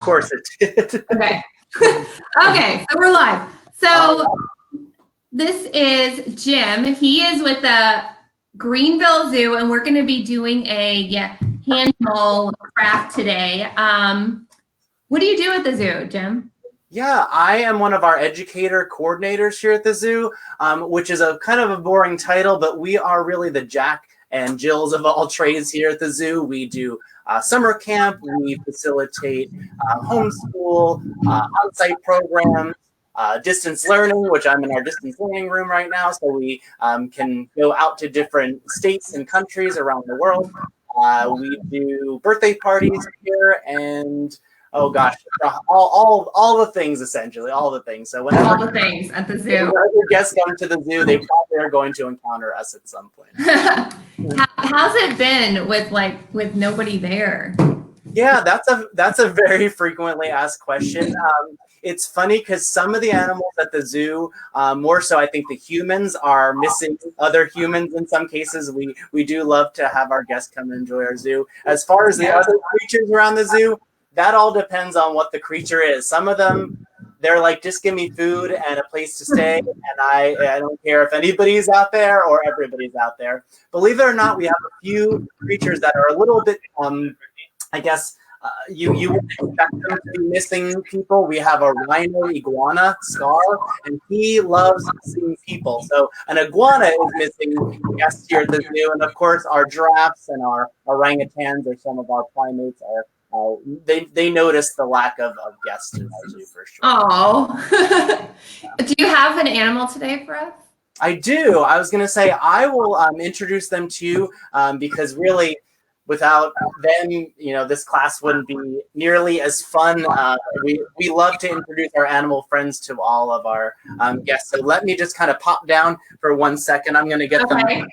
course it did. Okay. Okay, so we're live. So this is Jim. He is with the Greenville Zoo, and we're going to be doing a Handimal craft today. What do you do at the zoo, Jim? Yeah, I am one of our educator coordinators here at the zoo, which is a kind of a boring title, but we are really the Jack and Jills of all trades here at the zoo. We do summer camp, we facilitate homeschool, on-site programs, distance learning, which I'm in our distance learning room right now, so we can go out to different states and countries around the world. We do birthday parties here, and oh gosh, all the things, essentially, all the things. So whenever all the things at the zoo, whenever guests come to the zoo, they probably are going to encounter us at some point. How's it been with nobody there? Yeah, that's a very frequently asked question. It's funny because some of the animals at the zoo, more so I think the humans, are missing other humans in some cases. We do love to have our guests come and enjoy our zoo. As far as the other creatures around the zoo, that all depends on what the creature is. Some of them, they're like, just give me food and a place to stay, and I don't care if anybody's out there or everybody's out there. Believe it or not, we have a few creatures that are a little bit, I guess, you would expect them to be missing people. We have a rhino iguana, Scar, and he loves seeing people. So an iguana is missing guests here at the zoo, and of course our giraffes and our orangutans or some of our primates are. They notice the lack of guests in our zoo for sure. Oh, do you have an animal today for us? I do. I was going to say I will introduce them to you because really, without them, this class wouldn't be nearly as fun. We love to introduce our animal friends to all of our guests. So let me just kind of pop down for 1 second. I'm going to get them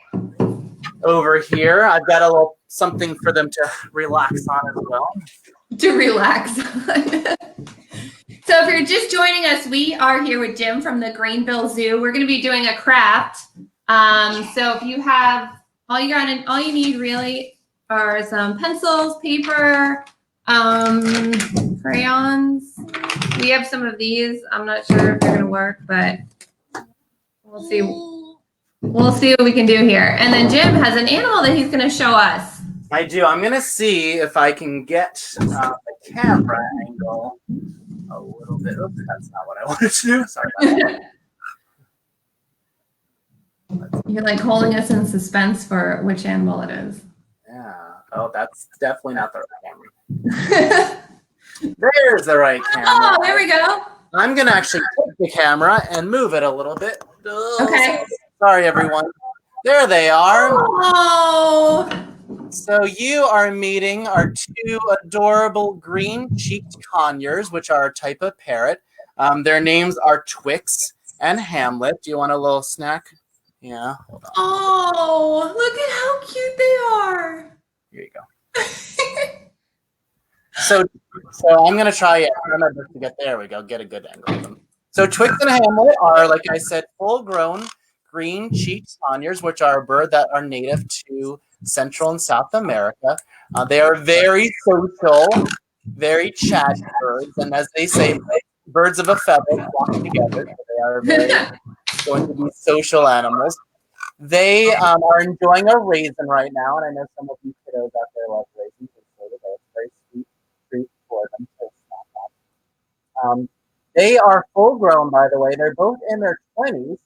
over here. I've got a little something for them to relax on as well. To relax on. So if you're just joining us, we are here with Jim from the Greenville Zoo. We're going to be doing a craft. So if you have all you need really are some pencils, paper, crayons. We have some of these. I'm not sure if they're going to work, but we'll see. We'll see what we can do here. And then Jim has an animal that he's going to show us. I do. I'm going to see if I can get the camera angle a little bit. Oops, that's not what I wanted to do. Sorry about that. You're like holding us in suspense for which animal it is. Yeah. Oh, that's definitely not the right camera. There's the right camera. Oh, there we go. I'm going to actually take the camera and move it a little bit. Okay. Sorry, everyone. There they are. Oh. So you are meeting our two adorable green-cheeked conures, which are a type of parrot. Their names are Twix and Hamlet. Do you want a little snack? Yeah. Hold on. Oh, look at how cute they are. Here you go. So I'm going to try it. Remember to there we go. Get a good angle of them. So Twix and Hamlet are, like I said, full-grown green-cheeked conures, which are a bird that are native to Central and South America. They are very social, very chatty birds, and as they say, birds of a feather flock together. So they are very going to be social animals. They are enjoying a raisin right now, and I know some of you kiddos out there love raisins. It's a very sweet treat for them to snack on. They are full-grown, by the way. They're both in their 20s.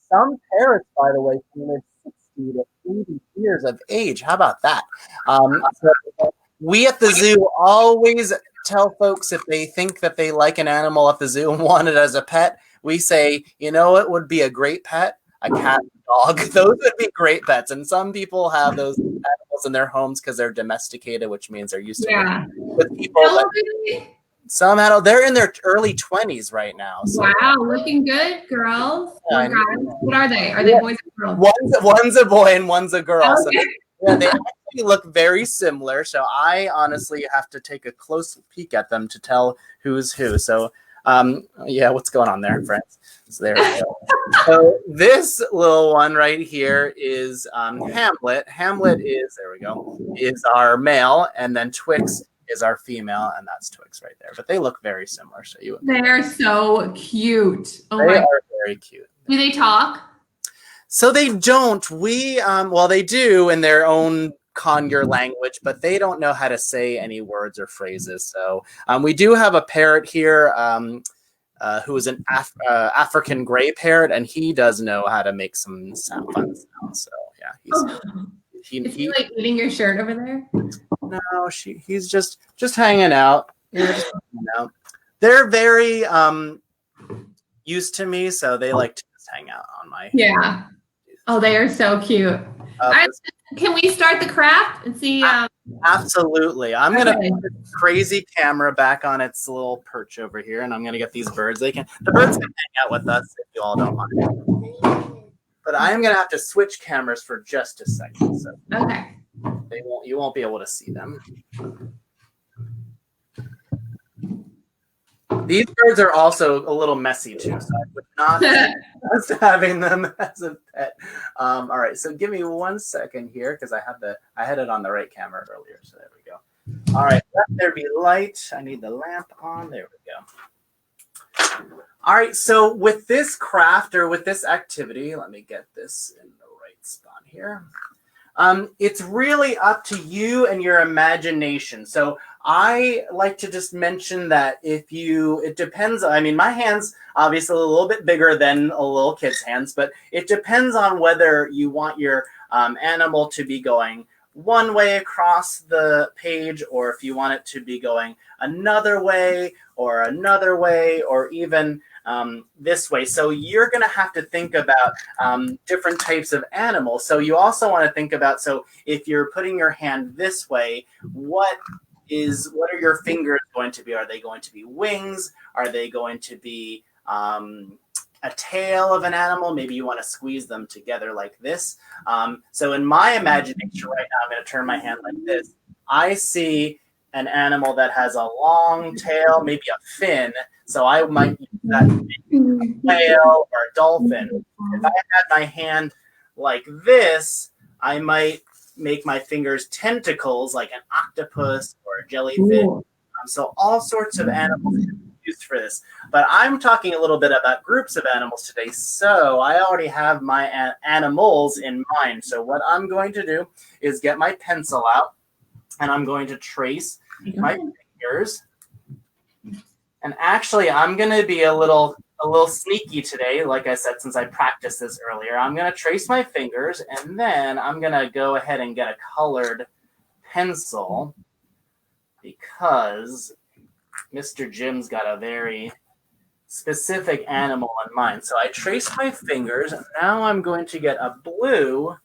Some parrots, by the way, can live 60 to 80 years of age. How about that? So we at the zoo always tell folks if they think that they like an animal at the zoo and want it as a pet, we say, it would be a great pet? A cat, a dog. Those would be great pets. And some people have those animals in their homes because they're domesticated, which means they're used to living with people. Some adults, they're in their early 20s right now. So. Wow, looking good, girls. Guys. What are they? Are they boys or girls? One's a boy and one's a girl. Okay. So they actually look very similar. So I honestly have to take a close peek at them to tell who's who. So what's going on there, friends? So there we go. So this little one right here is Hamlet. Hamlet is our male, and then Twix is our female, and that's Twix right there. But they look very similar. So they're so cute. Oh they my! are very cute. Do they talk? So they don't. Well, they do in their own conure language, but they don't know how to say any words or phrases. So we do have a parrot here who is an African gray parrot, and he does know how to make some fun sounds. So yeah, Is he like eating your shirt over there? No, he's just hanging out. Just hanging out. They're very used to me, so they like to just hang out on my. Yeah. Oh, they are so cute. Can we start the craft and see? Absolutely. I'm going to put this crazy camera back on its little perch over here, and I'm going to get these birds. The birds can hang out with us if you all don't mind. But I am going to have to switch cameras for just a second. So okay. You won't be able to see them. These birds are also a little messy too, so I would not suggest having them as a pet. All right, so give me 1 second here because I had it on the right camera earlier. So there we go. All right, let there be light. I need the lamp on. There we go. All right, so with this craft or with this activity, let me get this in the right spot here. It's really up to you and your imagination. So I like to just mention that it depends. I mean, my hand's obviously a little bit bigger than a little kid's hands, but it depends on whether you want your animal to be going one way across the page, or if you want it to be going another way, or even this way. So you're going to have to think about different types of animals. So you also want to think about, so if you're putting your hand this way, what are your fingers going to be? Are they going to be wings? Are they going to be a tail of an animal? Maybe you want to squeeze them together like this. So in my imagination right now, I'm going to turn my hand like this. I see an animal that has a long tail, maybe a fin. So I might use that to make a whale or a dolphin. If I had my hand like this, I might make my fingers tentacles like an octopus or a jellyfish. So all sorts of animals can be used for this. But I'm talking a little bit about groups of animals today. So I already have my animals in mind. So what I'm going to do is get my pencil out, and I'm going to trace my fingers. And actually, I'm going to be a little sneaky today, like I said, since I practiced this earlier. I'm going to trace my fingers, and then I'm going to go ahead and get a colored pencil because Mr. Jim's got a very specific animal in mind. So I trace my fingers, and now I'm going to get a blue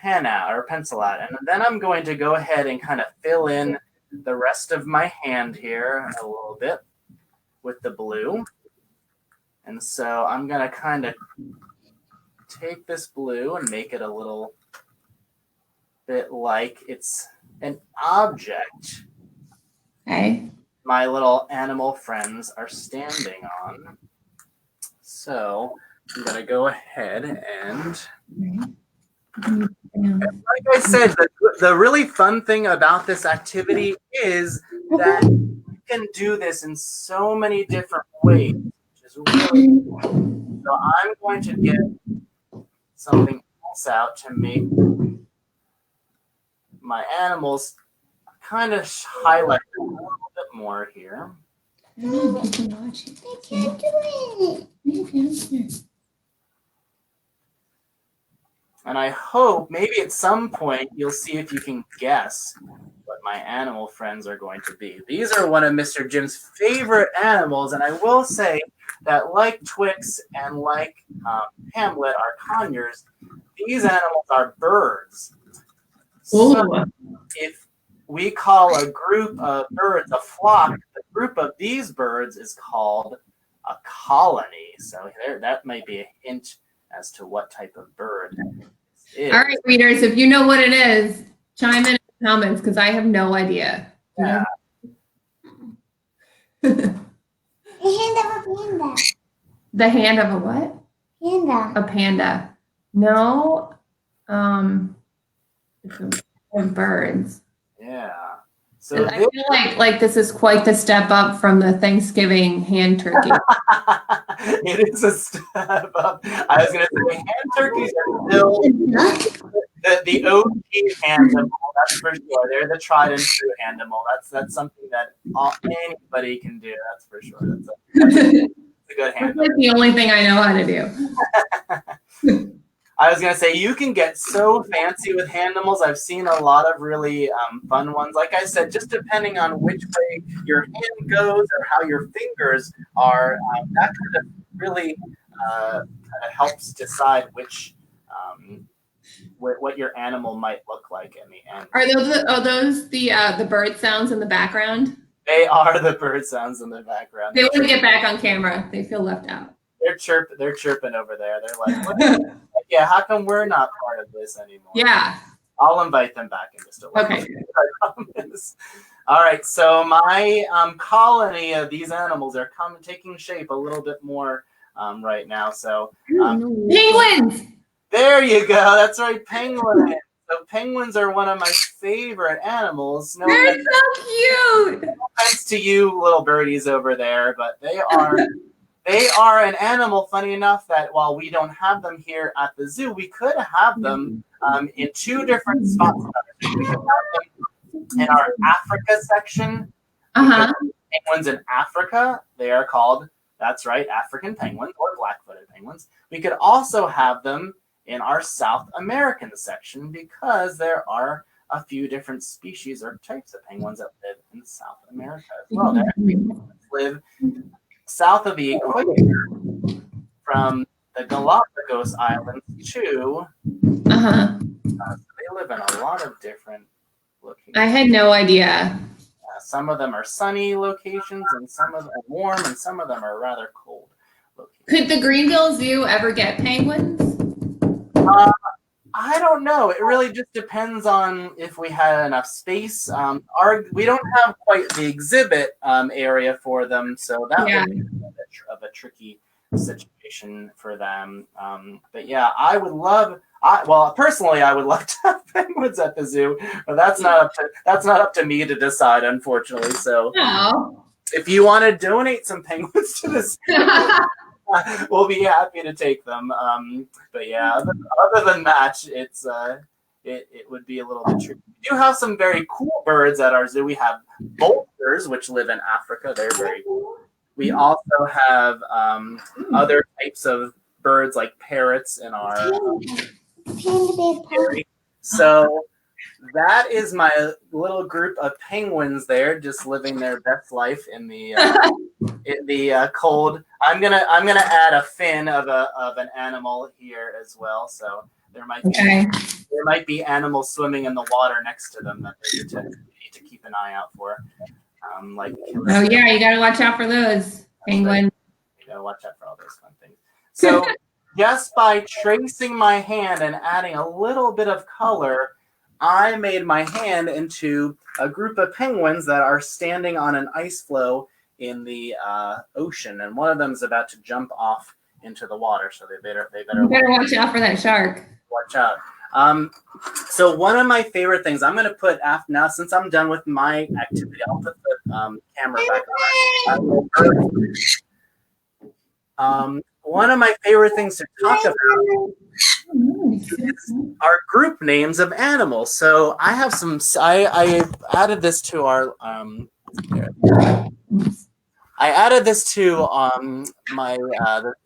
pen out or pencil out, and then I'm going to go ahead and kind of fill in the rest of my hand here a little bit with the blue. And so I'm going to kind of take this blue and make it a little bit like it's an object. Okay. My little animal friends are standing on. So I'm going to go ahead and... Like I said, the really fun thing about this activity is that you can do this in so many different ways, which is really cool. So I'm going to get something else out to make my animals kind of highlight a little bit more here. I don't know if you can watch it. I can't do it. And I hope maybe at some point you'll see if you can guess what my animal friends are going to be. These are one of Mr. Jim's favorite animals, and I will say that like Twix and like Hamlet, our conures, these animals are birds. So if we call a group of birds a flock, the group of these birds is called a colony. So that might be a hint as to what type of bird it is. All right, readers, if you know what it is, chime in the comments because I have no idea. Yeah. The hand of a panda. The hand of a what? Panda. A panda. No. It's birds. Yeah. So I feel like this is quite the step up from the Thanksgiving hand turkey. it is a step up. I was going to say hand turkeys are still the OG Handimal, that's for sure. They're the tried and true Handimal. That's something that anybody can do. That's for sure. That's a good Handimal. That's the only thing I know how to do. I was gonna say you can get so fancy with Handimals. I've seen a lot of really fun ones. Like I said, just depending on which way your hand goes or how your fingers are, that kind of really kind of helps decide which what your animal might look like in the end. Are those the bird sounds in the background? They are the bird sounds in the background. They want to get back on camera. They feel left out. They're chirping over there. They're like, yeah, how come we're not part of this anymore? Yeah. I'll invite them back in just a little bit. I promise. All right, so my colony of these animals are taking shape a little bit more right now. So penguins. There you go. That's right, penguins. So penguins are one of my favorite animals. They're so cute. No offense to you little birdies over there, but they are an animal, funny enough, that while we don't have them here at the zoo, we could have them in two different spots. We could have them in our Africa section. Penguins in Africa, they are called, that's right, African penguins or black-footed penguins. We could also have them in our South American section because there are a few different species or types of penguins that live in South America as well. There are penguins that live south of the equator from the Galapagos Islands to they live in a lot of different locations. I had no idea. Some of them are sunny locations and some of them are warm and some of them are rather cold locations. Could the Greenville Zoo ever get penguins? I don't know. It really just depends on if we had enough space. We don't have quite the exhibit area for them, so that would be a bit of a tricky situation for them. But yeah, I would love. Personally, I would love to have penguins at the zoo, but that's not up to me to decide, unfortunately. So, if you want to donate some penguins to the zoo. We'll be happy to take them. But yeah, other than that, it would be a little bit tricky. We do have some very cool birds at our zoo. We have vultures, which live in Africa. They're very cool. We also have other types of birds like parrots in our area. So that is my little group of penguins there, just living their best life in the cold. I'm gonna add a fin of an animal here as well. So there might be animals swimming in the water next to them that they need to keep an eye out for. You gotta watch out for those penguins. You gotta watch out for all those fun things. So just by tracing my hand and adding a little bit of color, I made my hand into a group of penguins that are standing on an ice floe in the ocean, and one of them is about to jump off into the water. So they better watch out for that shark. Watch out. So one of my favorite things I'm going to put now, since I'm done with my activity, I'll put the camera back on. One of my favorite things to talk about are group names of animals. So I have some. I added this to our. I added this to my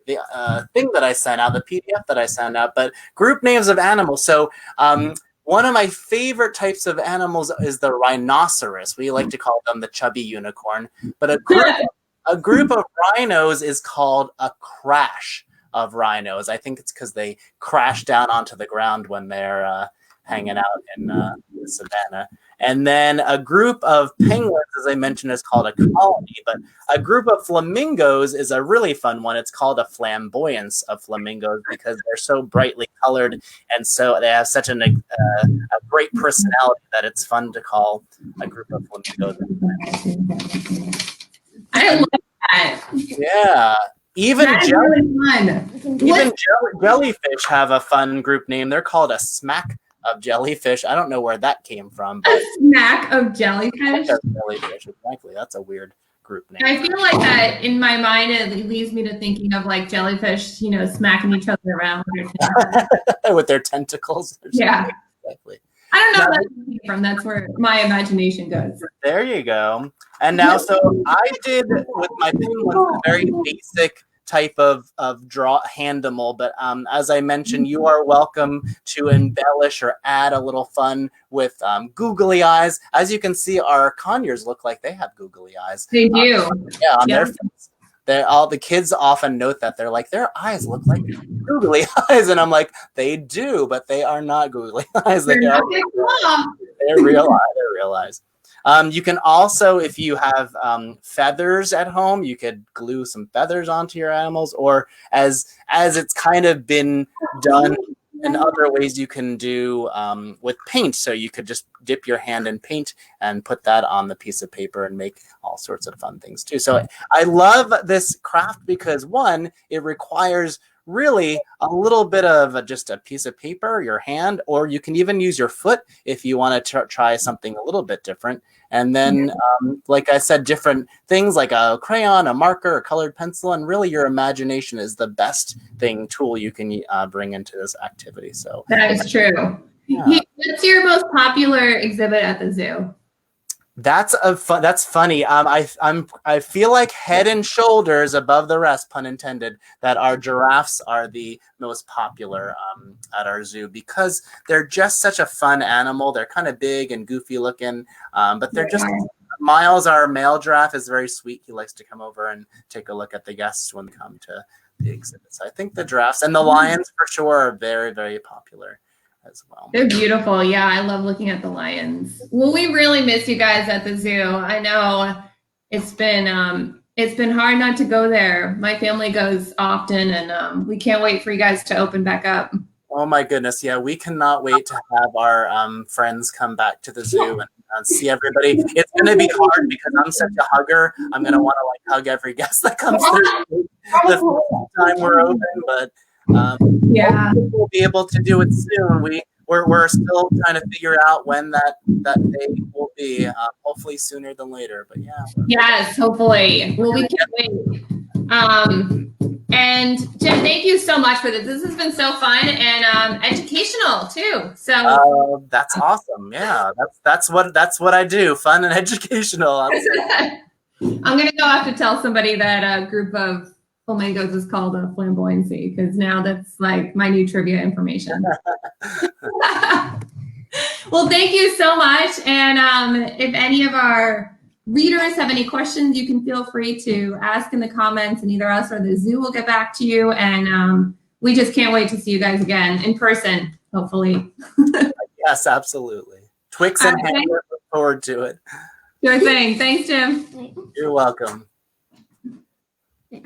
the thing that I sent out, the PDF that I sent out. But group names of animals. So one of my favorite types of animals is the rhinoceros. We like to call them the chubby unicorn. But a group of rhinos is called a crash of rhinos. I think it's because they crash down onto the ground when they're hanging out in the savannah. And then a group of penguins, as I mentioned, is called a colony. But a group of flamingos is a really fun one. It's called a flamboyance of flamingos because they're so brightly colored and so they have such a great personality that it's fun to call a group of flamingos. I love that. Yeah. Even jellyfish have a fun group name. They're called a smack of jellyfish. I don't know where that came from, but A snack of jellyfish. jellyfish, exactly. That's a weird group name. I feel like that in my mind, it leads me to thinking of like jellyfish, you know, smacking each other around with their tentacles. Yeah. Exactly. I don't know where that came from. That's where my imagination goes. There you go. And now, so I did with my penguins a very basic type of draw Handimal, but as I mentioned, you are welcome to embellish or add a little fun with googly eyes. As you can see, our conures look like they have googly eyes. They do. Yeah, on their face. All the kids often note that they're like, their eyes look like googly eyes, and I'm like, they do, but they are not googly eyes. They're real eyes. They're real eyes. You can also, if you have feathers at home, you could glue some feathers onto your animals, or as it's kind of been done in other ways, you can do with paint. So you could just dip your hand in paint and put that on the piece of paper and make all sorts of fun things too. So I love this craft because, one, it requires really a little bit of just a piece of paper, your hand, or you can even use your foot if you want to try something a little bit different. And then, like I said, different things like a crayon, a marker, a colored pencil, and really your imagination is the best tool you can bring into this activity. So that is true. Yeah. What's your most popular exhibit at the zoo? That's funny. I feel like head and shoulders above the rest, pun intended, that our giraffes are the most popular at our zoo because they're just such a fun animal. They're kind of big and goofy looking, but they're just. Miles, our male giraffe, is very sweet. He likes to come over and take a look at the guests when they come to the exhibits. I think the giraffes and the lions for sure are very, very popular as well. They're beautiful. Yeah, I love looking at the lions. Well, we really miss you guys at the zoo. I know it's been hard not to go there. My family goes often, and we can't wait for you guys to open back up. Oh my goodness, yeah, we cannot wait to have our friends come back to the zoo and see everybody. It's going to be hard because I'm such a hugger. I'm going to want to like hug every guest that comes through the first time we're open, but yeah, we'll be able to do it soon. We're still trying to figure out when that day will be. Hopefully sooner than later, but yeah. Yes, hopefully. Well, we can't wait. And Jim, thank you so much for this. This has been so fun and educational too. So that's awesome. Yeah, that's what I do. Fun and educational. I'm gonna go have to tell somebody that a group of flamingos is called a flamboyancy because now that's like my new trivia information. Well, thank you so much. And if any of our readers have any questions, you can feel free to ask in the comments, and either us or the zoo will get back to you. And we just can't wait to see you guys again in person, hopefully. Yes, absolutely. Twix and Ham, look forward to it. Sure thing. Thanks, Jim. You're welcome. Yeah.